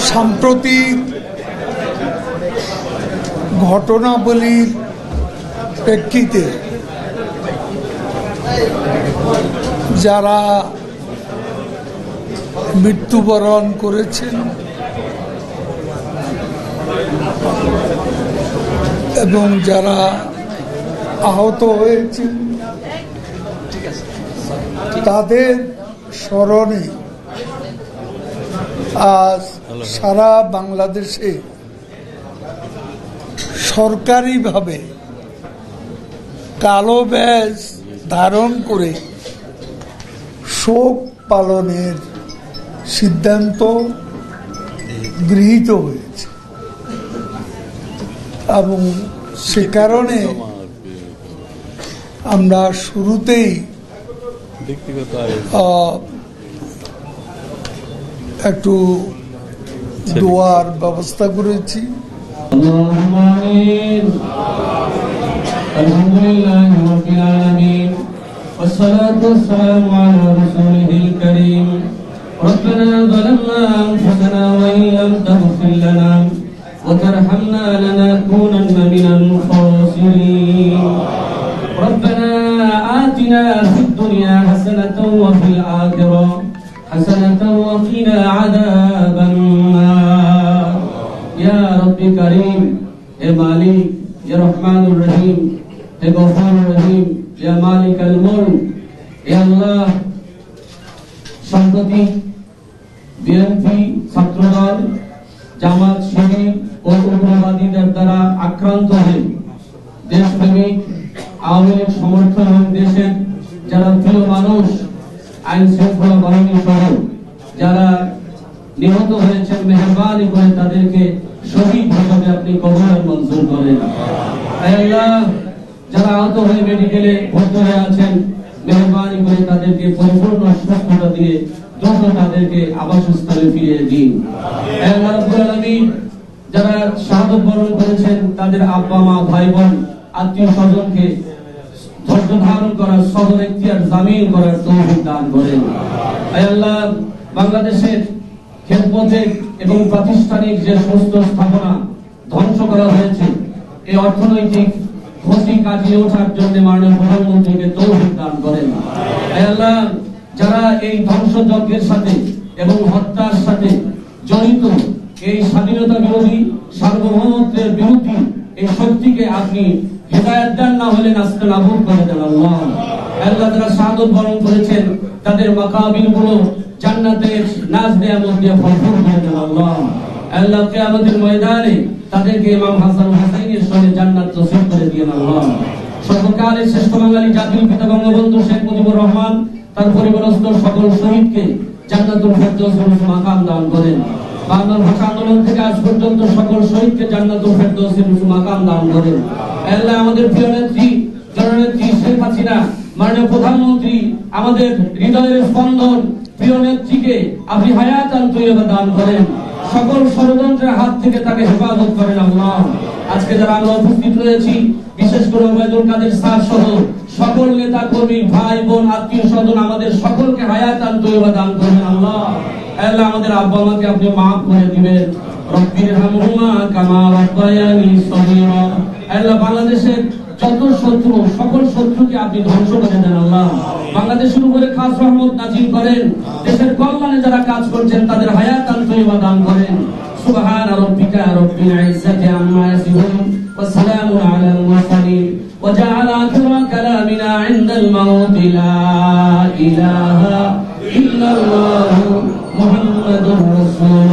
সাম্প্রতিক ঘটনাবলীর প্রেক্ষিতে যারা মৃত্যুবরণ করেছেন এবং যারা আহত হয়েছেন তাদের স্মরণে আজ সারা বাংলাদেশে সরকারিভাবে কালো ব্যাজ ধারণ করে শোক পালনের সিদ্ধান্ত গৃহীত হয়েছে এবং সে কারণে আমরা শুরুতেই একটু দোয়ার ব্যবস্থা করেছি। আলহামদুলিল্লাহি রাব্বিল আলামিন ওয়াসসালাতু ওয়াসসালামু আলা রাসূলিল কারীম রব্বানা যালামনা আনফুসানা ওয়া ইন লাম তাগফির লানা ওয়া তারহামনা লানাকুনান্না মিনাল খাসিরিন রব্বানা আতিনা ফিদ দুনিয়া হাসানাতাও ওয়া ফিল আখিরাহ হাসানাতাও ওয়া কিনা আযাবান নার ইয়া রাব্বি কারীম হে মালিক ইয়া রহমানুর রহিম হে গফুরুর রহিম ইয়া মালিকাল মুলক ইয়া আল্লাহ সম্প্রতি বিএনপি ছাত্রদল জামাত শিবির ও উগ্রবাদীদের দ্বারা আক্রান্ত হয়ে দেশপ্রেমিক আওয়ামী লীগ সমর্থন এবং দেশের যারা প্রিয় মানুষ আইন শৃঙ্খলা বাহিনী সহ যারা নিহত হয়েছেন মেহরবানি করে তাদেরকে শহীদ হিসেবে আপনি কবুল মঞ্জুর করেন। আল্লাহ যারা আহত হয়ে মেডিকেলে ভর্তি হয়ে আছেন মেহরবানি করে তাদেরকে পরিপূর্ণ সুস্থতা দিয়ে দ্রুত তাদেরকে আবাসস্থলে ফিরিয়ে দিন। আল্লাহ রাব্বুল আলামিন যারা শাহাদাত বরণ করেছেন তাদের আব্বা মা ভাই বোন আত্মীয় স্বজনকে ধৈর্য ধারণ করার সবর ইখতিয়ার জামিন করার তৌফিক দান করেন। আল্লাহ বাংলাদেশের খেদমতে এবং প্রাতিষ্ঠানিক যে সমস্ত স্থাপনা ধ্বংস করা হয়েছে এই অর্থনৈতিক ক্ষতি কাটিয়ে ওঠার জন্য মাননীয় প্রধানমন্ত্রীকে তৌফিক দান করেন। আল্লাহ যারা এই ধ্বংসযজ্ঞের সাথে এবং হত্যার সাথে জড়িত এই স্বাধীনতা বিরোধী সার্বভৌমত্বের বিরোধী এই শক্তিকে আপনি হেদায়েত দান না হলে নাস্তে নাবুদ করে দেন। আল্লাহ আল্লাহ যারা শাহাদাত বরণ করেছেন তাদের মাকাবির গুলো জান্নাতের নাজ নিয়ামত দিয়ে ভরপুর করে দেন। আল্লাহ আল্লাহ কিয়ামতের ময়দানে তাদেরকে ইমাম হাসান হুসাইনের সঙ্গে জান্নাত নসিব করে দিয়েন। আল্লাহ সর্বকালের শ্রেষ্ঠ বাঙালি জাতির পিতা বঙ্গবন্ধু শেখ মুজিবুর রহমান তার পরিবারস্থ সকল শহীদকে জান্নাতুল ফেরদৌসের মাকাম দান করেন। বাংলা ভাষা আন্দোলন থেকে আজ পর্যন্ত সকল শহীদকে জান্নাতুল ফেরদৌসের মাকাম দান করেন। আল্লাহ আমাদের প্রিয় নেত্রী জননেত্রী শেখ হাসিনা মাননীয় প্রধানমন্ত্রী আমাদের হৃদয়ের স্পন্দন প্রিয় নেত্রীকে আপনি হায়াতান তৈয়বা দান করেন। সকল ষড়যন্ত্রের হাত থেকে তাকে হেফাজত করেন। আল্লাহ আজকে যারা আমরা উপস্থিত রয়েছি বিশেষ করে ওবায়দুল কাদের স্যার সহ সকল নেতা কর্মী ভাই বোন আত্মীয় স্বজন আমাদের সকলকে হায়াতান তৈয়বা দান করেন। আল্লাহ আল্লাহ আমাদের আব্বা মাকে আপনি মাফ করে দিবেন। রব্বিরহামহুমা কামা রাব্বায়ানি সগীরা। আল্লাহ বাংলাদেশের যত শত্রু সকল শত্রুকে আপনি ধ্বংস করে দেন। আল্লাহ বাংলাদেশের উপরে খাস রহমত নাজিল করেন। দেশের কল্যাণে যারা কাজ করছেন তাদের হায়াতান তৈয়বা দান করেন। সুবহান রাব্বিকা রাব্বিল ইজ্জাতি আম্মা ইয়াসিফুন ওয়া সালামুন আলাল মুরসালিন ওয়া জাআলা আখিরা কালামিনা ইনদাল মাউতি লা ইলাহা ইল্লাল্লাহু মুহাম্মাদুর রাসূলুল্লাহ।